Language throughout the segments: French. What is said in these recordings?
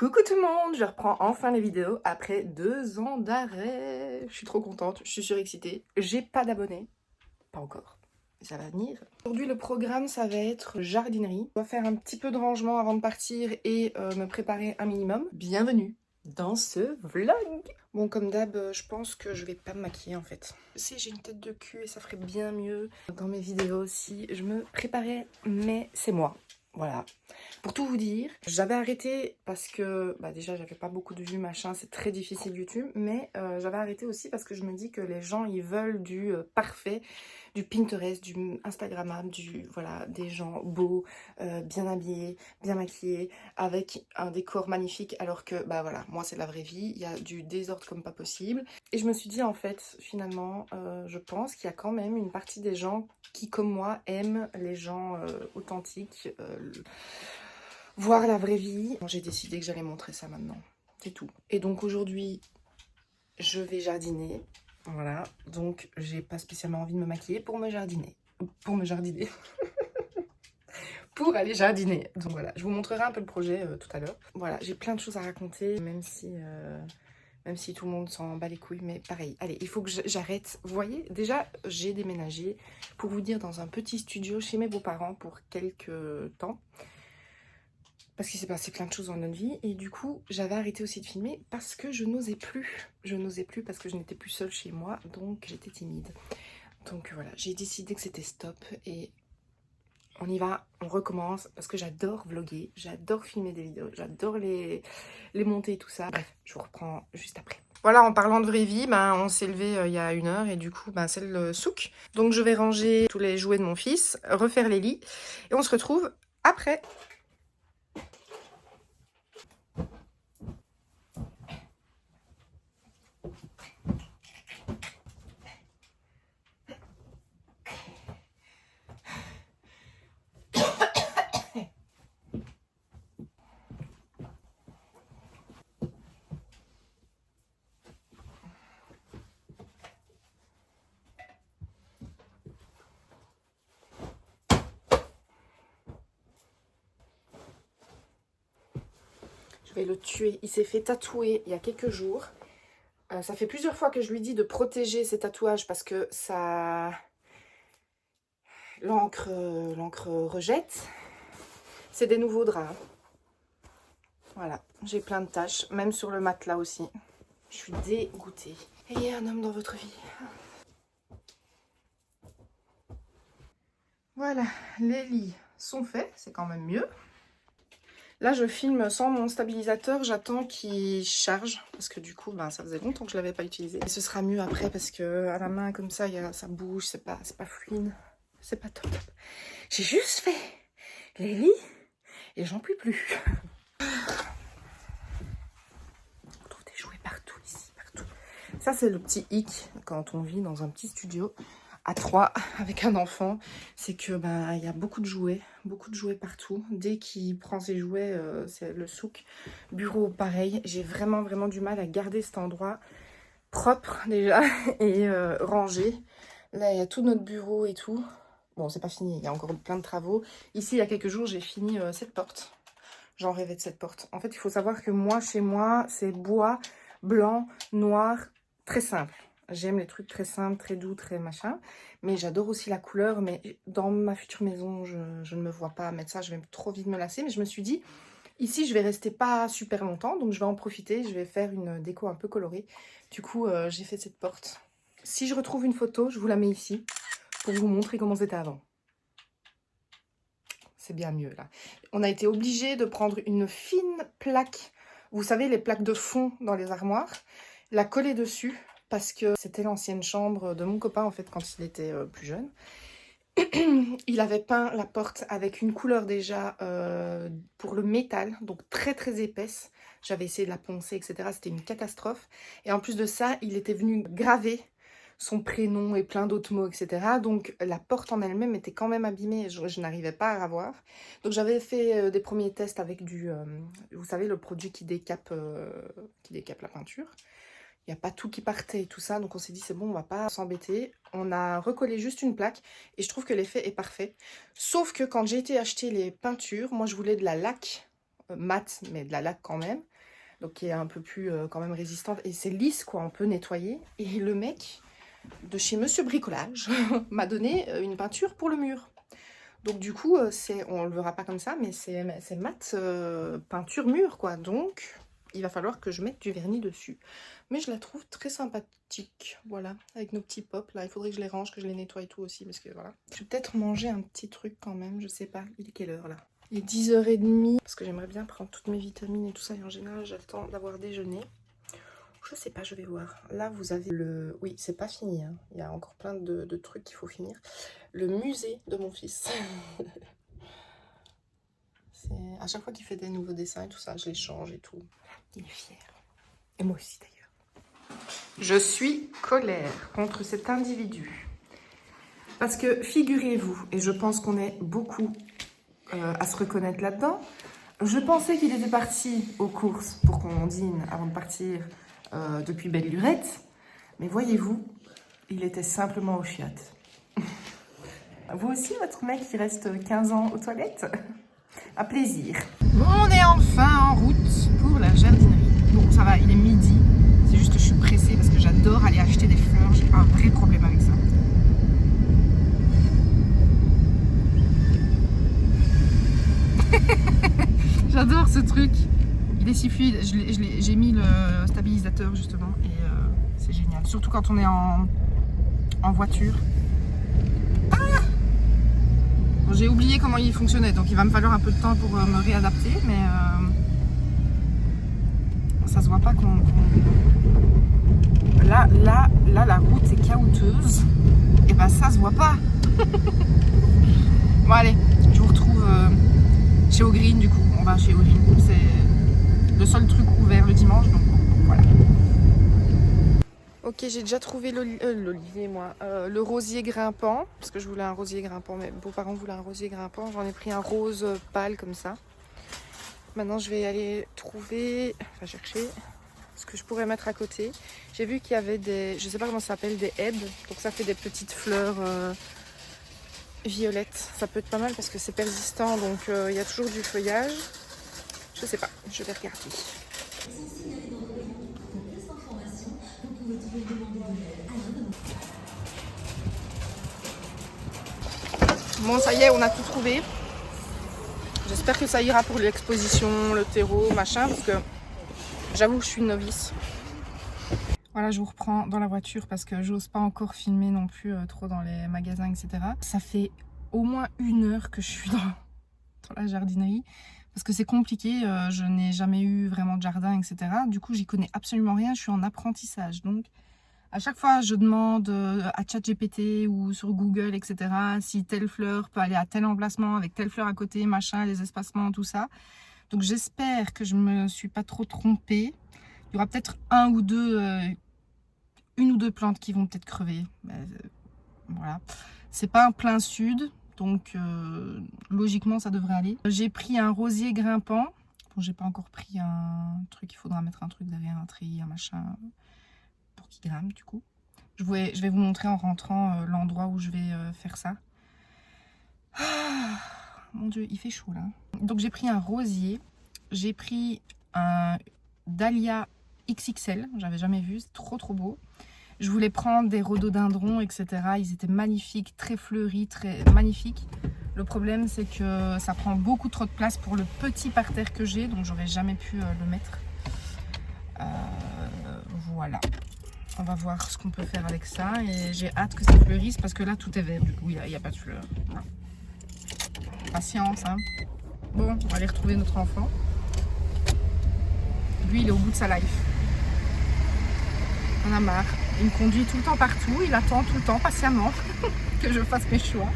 Coucou tout le monde, je reprends enfin les vidéos après 2 ans d'arrêt. Je suis trop contente, je suis surexcitée. J'ai pas d'abonnés, pas encore, ça va venir. Aujourd'hui le programme ça va être jardinerie. Je dois faire un petit peu de rangement avant de partir et me préparer un minimum. Bienvenue dans ce vlog. Bon comme d'hab, je pense que je vais pas me maquiller en fait. Si j'ai une tête de cul et ça ferait bien mieux dans mes vidéos si je me préparais, mais c'est moi. Voilà. Pour tout vous dire, j'avais arrêté parce que déjà j'avais pas beaucoup de vues machin, c'est très difficile YouTube, mais j'avais arrêté aussi parce que je me dis que les gens ils veulent du parfait, du Pinterest, du Instagrammable, voilà, des gens beaux, bien habillés, bien maquillés, avec un décor magnifique, alors que voilà, moi c'est la vraie vie, il y a du désordre comme pas possible. Et je me suis dit en fait, finalement, je pense qu'il y a quand même une partie des gens qui, comme moi, aiment les gens authentiques, voir la vraie vie. J'ai décidé que j'allais montrer ça maintenant, c'est tout. Et donc aujourd'hui, je vais jardiner. Voilà, donc j'ai pas spécialement envie de me maquiller pour me jardiner. Pour me jardiner. Pour aller jardiner. Donc voilà, je vous montrerai un peu le projet tout à l'heure. Voilà, j'ai plein de choses à raconter, même si tout le monde s'en bat les couilles, mais pareil. Allez, il faut que j'arrête. Vous voyez, déjà, j'ai déménagé, pour vous dire, dans un petit studio chez mes beaux-parents pour quelques temps. Parce qu'il s'est passé plein de choses dans notre vie. Et du coup, j'avais arrêté aussi de filmer parce que je n'osais plus. Je n'osais plus parce que je n'étais plus seule chez moi, donc j'étais timide. Donc voilà, j'ai décidé que c'était stop et on y va, on recommence parce que j'adore vlogger, j'adore filmer des vidéos, j'adore les monter et tout ça. Bref, je vous reprends juste après. Voilà, en parlant de vraie vie, on s'est levé il y a 1 heure et du coup, c'est le souk. Donc je vais ranger tous les jouets de mon fils, refaire les lits et on se retrouve après. Je vais le tuer. Il s'est fait tatouer il y a quelques jours. Ça fait plusieurs fois que je lui dis de protéger ses tatouages parce que ça... l'encre rejette. C'est des nouveaux draps. Voilà, j'ai plein de taches, même sur le matelas aussi. Je suis dégoûtée. Ayez un homme dans votre vie. Voilà, les lits sont faits, c'est quand même mieux. Là, je filme sans mon stabilisateur, j'attends qu'il charge, parce que du coup, ça faisait longtemps que je ne l'avais pas utilisé. Et ce sera mieux après, parce que à la main, comme ça, ça bouge, c'est pas fluide. C'est pas top. J'ai juste fait les lits, et j'en puis plus. On trouve des jouets partout ici, partout. Ça, c'est le petit hic, quand on vit dans un petit studio à 3 avec un enfant, c'est que il y a beaucoup de jouets partout. Dès qu'il prend ses jouets, c'est le souk. Bureau pareil, j'ai vraiment du mal à garder cet endroit propre déjà et rangé. Là il y a tout notre bureau et tout. Bon, c'est pas fini, il y a encore plein de travaux. Ici il y a quelques jours j'ai fini cette porte. J'en rêvais de cette porte. En fait il faut savoir que moi chez moi c'est bois, blanc, noir, très simple. J'aime les trucs très simples, très doux, très machin. Mais j'adore aussi la couleur. Mais dans ma future maison, je ne me vois pas mettre ça. Je vais trop vite me lasser. Mais je me suis dit, ici, je vais rester pas super longtemps. Donc, je vais en profiter. Je vais faire une déco un peu colorée. Du coup, j'ai fait cette porte. Si je retrouve une photo, je vous la mets ici. Pour vous montrer comment c'était avant. C'est bien mieux, là. On a été obligé de prendre une fine plaque. Vous savez, les plaques de fond dans les armoires. La coller dessus. Parce que c'était l'ancienne chambre de mon copain, en fait, quand il était plus jeune. Il avait peint la porte avec une couleur déjà pour le métal, donc très épaisse. J'avais essayé de la poncer, etc. C'était une catastrophe. Et en plus de ça, il était venu graver son prénom et plein d'autres mots, etc. Donc la porte en elle-même était quand même abîmée. Je n'arrivais pas à la voir. Donc j'avais fait des premiers tests avec vous savez, le produit qui décape la peinture. Il n'y a pas tout qui partait et tout ça. Donc on s'est dit, c'est bon, on va pas s'embêter. On a recollé juste une plaque. Et je trouve que l'effet est parfait. Sauf que quand j'ai été acheter les peintures, moi je voulais de la laque mat, mais de la laque quand même. Donc qui est un peu plus quand même résistante. Et c'est lisse, quoi, on peut nettoyer. Et le mec de chez Monsieur Bricolage m'a donné une peinture pour le mur. Donc du coup, on le verra pas comme ça, mais c'est mat peinture mur, quoi. Donc, il va falloir que je mette du vernis dessus. Mais je la trouve très sympathique, voilà. Avec nos petits pops, là. Il faudrait que je les range, que je les nettoie et tout aussi, parce que voilà. Je vais peut-être manger un petit truc quand même, je sais pas. Il est quelle heure, là? Il est 10h30, parce que j'aimerais bien prendre toutes mes vitamines et tout ça. Et en général, j'ai le temps d'avoir déjeuné. Je sais pas, je vais voir. Là, vous avez le... Oui, c'est pas fini, hein. Il y a encore plein de trucs qu'il faut finir. Le musée de mon fils. À chaque fois qu'il fait des nouveaux dessins et tout ça, je les change et tout. Il est fier. Et moi aussi, d'ailleurs. Je suis colère contre cet individu. Parce que, figurez-vous, et je pense qu'on est beaucoup à se reconnaître là-dedans, je pensais qu'il était parti aux courses pour qu'on dîne avant de partir depuis belle lurette. Mais voyez-vous, il était simplement aux chiottes. Vous aussi, votre mec, il reste 15 ans aux toilettes? À plaisir. Bon, on est enfin en route pour la jardinerie. Bon, ça va, il est midi. C'est juste que je suis pressée parce que j'adore aller acheter des fleurs. J'ai un vrai problème avec ça. J'adore ce truc. Il est si fluide. J'ai mis le stabilisateur justement et c'est génial. Surtout quand on est en voiture. Bon, j'ai oublié comment il fonctionnait, donc il va me falloir un peu de temps pour me réadapter, mais ça se voit pas qu'on... Là, la route est caoutteuse, et ben ça se voit pas. Bon allez, je vous retrouve chez O'Green du coup, on va chez O'Green, c'est le seul truc ouvert le dimanche, donc voilà. Ok, j'ai déjà trouvé l'olivier, moi. Le rosier grimpant, parce que je voulais un rosier grimpant. Mes beaux-parents voulaient un rosier grimpant. J'en ai pris un rose pâle comme ça. Maintenant, je vais aller trouver, enfin chercher ce que je pourrais mettre à côté. J'ai vu qu'il y avait des, je sais pas comment ça s'appelle, des haies. Donc ça fait des petites fleurs violettes. Ça peut être pas mal parce que c'est persistant, donc il y a toujours du feuillage. Je sais pas, je vais regarder. Bon, ça y est, on a tout trouvé. J'espère que ça ira pour l'exposition, le terreau, machin, parce que j'avoue que je suis novice. Voilà, je vous reprends dans la voiture parce que j'ose pas encore filmer non plus trop dans les magasins, etc. Ça fait au moins 1 heure que je suis dans la jardinerie parce que c'est compliqué. Je n'ai jamais eu vraiment de jardin, etc. Du coup, j'y connais absolument rien. Je suis en apprentissage. Donc, à chaque fois, je demande à ChatGPT ou sur Google, etc. si telle fleur peut aller à tel emplacement avec telle fleur à côté, machin, les espacements, tout ça. Donc, j'espère que je me suis pas trop trompée. Il y aura peut-être une ou deux plantes qui vont peut-être crever. Voilà. C'est pas un plein sud, donc logiquement ça devrait aller. J'ai pris un rosier grimpant. Bon, j'ai pas encore pris un truc, il faudra mettre un truc derrière, un treillis, un machin, pour qu'il grimpe du coup. Je vais vous montrer en rentrant l'endroit où je vais faire ça. Ah, mon dieu, il fait chaud là. Donc j'ai pris un rosier, j'ai pris un dahlia XXL, j'avais jamais vu, c'est trop beau. Je voulais prendre des rhododendrons, etc. Ils étaient magnifiques, très fleuris, très magnifiques. Le problème, c'est que ça prend beaucoup trop de place pour le petit parterre que j'ai, donc j'aurais jamais pu le mettre. Voilà. On va voir ce qu'on peut faire avec ça. Et j'ai hâte que ça fleurisse parce que là, tout est vert. Du coup, il n'y a pas de fleurs. Voilà. Patience, hein. Bon, on va aller retrouver notre enfant. Lui, il est au bout de sa life. On a marre. Il me conduit tout le temps partout. Il attend tout le temps, patiemment, que je fasse mes choix.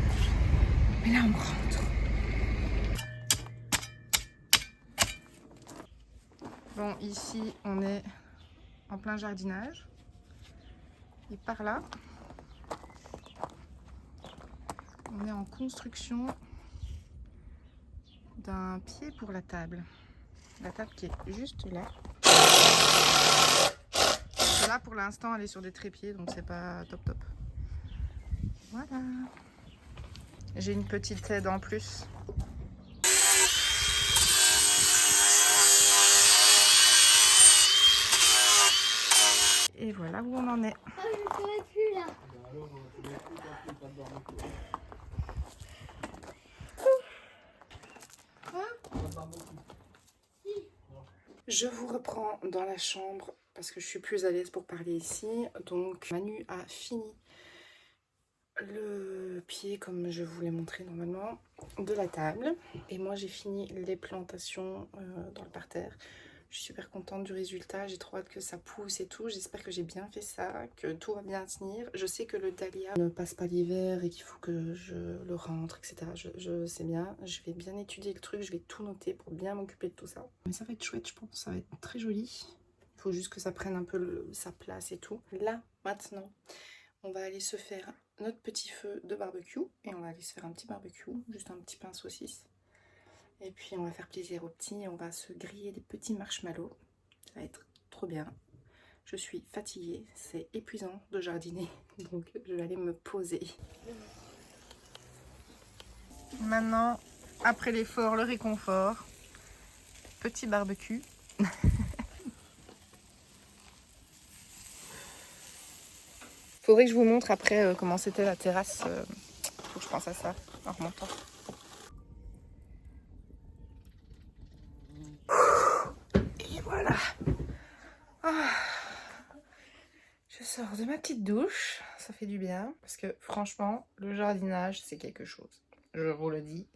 Mais là, on rentre. Bon, ici, on est en plein jardinage. Et par là, on est en construction d'un pied pour la table. La table qui est juste là. Là, pour l'instant, elle est sur des trépieds, donc c'est pas top. Voilà. J'ai une petite aide en plus. Et voilà où on en est. Ah, je ne serai plus là. Je vous reprends dans la chambre parce que je suis plus à l'aise pour parler ici. Donc Manu a fini le pied comme je vous l'ai montré normalement de la table. Et moi j'ai fini les plantations dans le parterre. Je suis super contente du résultat, j'ai trop hâte que ça pousse et tout. J'espère que j'ai bien fait ça, que tout va bien tenir. Je sais que le dahlia ne passe pas l'hiver et qu'il faut que je le rentre, etc. Je sais bien, je vais bien étudier le truc, je vais tout noter pour bien m'occuper de tout ça. Mais ça va être chouette, je pense, ça va être très joli. Il faut juste que ça prenne un peu sa place et tout. Là, maintenant, on va aller se faire notre petit feu de barbecue et on va aller se faire un petit barbecue, juste un petit pain saucisse. Et puis on va faire plaisir aux petits et on va se griller des petits marshmallows. Ça va être trop bien. Je suis fatiguée, c'est épuisant de jardiner, donc je vais aller me poser. Maintenant, après l'effort, le réconfort, petit barbecue. Faudrait que je vous montre après comment c'était la terrasse. Faut que je pense à ça en remontant. Et voilà. Ah. Je sors de ma petite douche, ça fait du bien, parce que franchement, le jardinage, c'est quelque chose. Je vous le dis,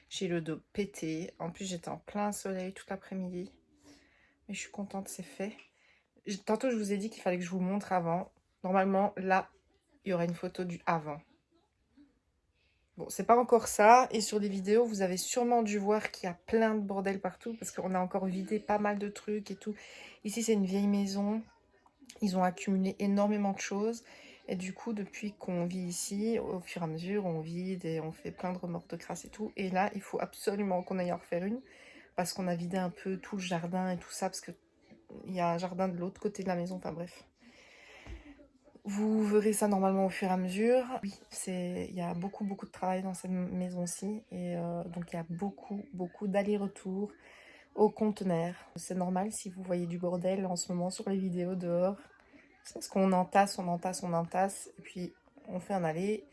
j'ai le dos pété. En plus, j'étais en plein soleil toute l'après-midi. Mais je suis contente, c'est fait. Tantôt, je vous ai dit qu'il fallait que je vous montre avant. Normalement, là, il y aura une photo du avant. Bon, c'est pas encore ça. Et sur les vidéos, vous avez sûrement dû voir qu'il y a plein de bordel partout, parce qu'on a encore vidé pas mal de trucs et tout. Ici, c'est une vieille maison. Ils ont accumulé énormément de choses. Et du coup, depuis qu'on vit ici, au fur et à mesure, on vide et on fait plein de remorques de crasse et tout. Et là, il faut absolument qu'on aille en refaire une. Parce qu'on a vidé un peu tout le jardin et tout ça. Parce qu'il y a un jardin de l'autre côté de la maison. Enfin bref. Vous verrez ça normalement au fur et à mesure. Oui, il y a beaucoup de travail dans cette maison-ci. Et donc, il y a beaucoup d'allers-retours au conteneur. C'est normal si vous voyez du bordel en ce moment sur les vidéos dehors. C'est parce qu'on entasse, et puis on fait un aller,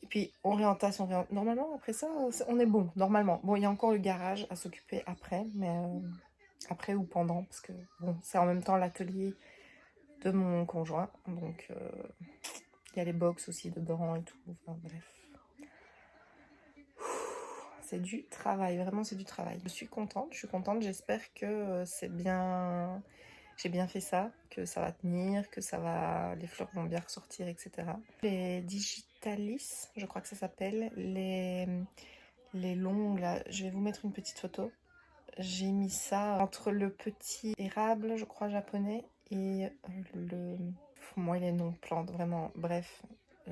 et puis on réentasse, Normalement, après ça, on est bon, normalement. Bon, il y a encore le garage à s'occuper après, mais après ou pendant, parce que bon, c'est en même temps l'atelier de mon conjoint, donc il y a les box aussi dedans et tout, enfin bref. C'est du travail, vraiment c'est du travail. Je suis contente, j'espère que c'est bien... J'ai bien fait ça, que ça va tenir, que les fleurs vont bien ressortir, etc. Les Digitalis, je crois que ça s'appelle, les longs, là, je vais vous mettre une petite photo. J'ai mis ça entre le petit érable, je crois, japonais, et le... Moi, les noms de plantes, vraiment, bref,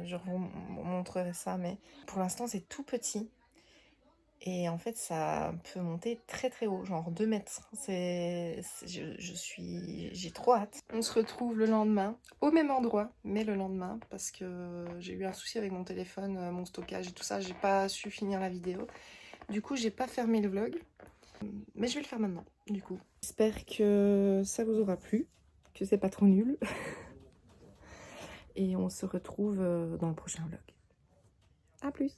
je vous montrerai ça, mais pour l'instant, c'est tout petit. Et en fait, ça peut monter très haut, genre 2 mètres. J'ai trop hâte. On se retrouve le lendemain, au même endroit, mais le lendemain, parce que j'ai eu un souci avec mon téléphone, mon stockage et tout ça. J'ai pas su finir la vidéo. Du coup, j'ai pas fermé le vlog. Mais je vais le faire maintenant, du coup. J'espère que ça vous aura plu, que c'est pas trop nul. Et on se retrouve dans le prochain vlog. A plus!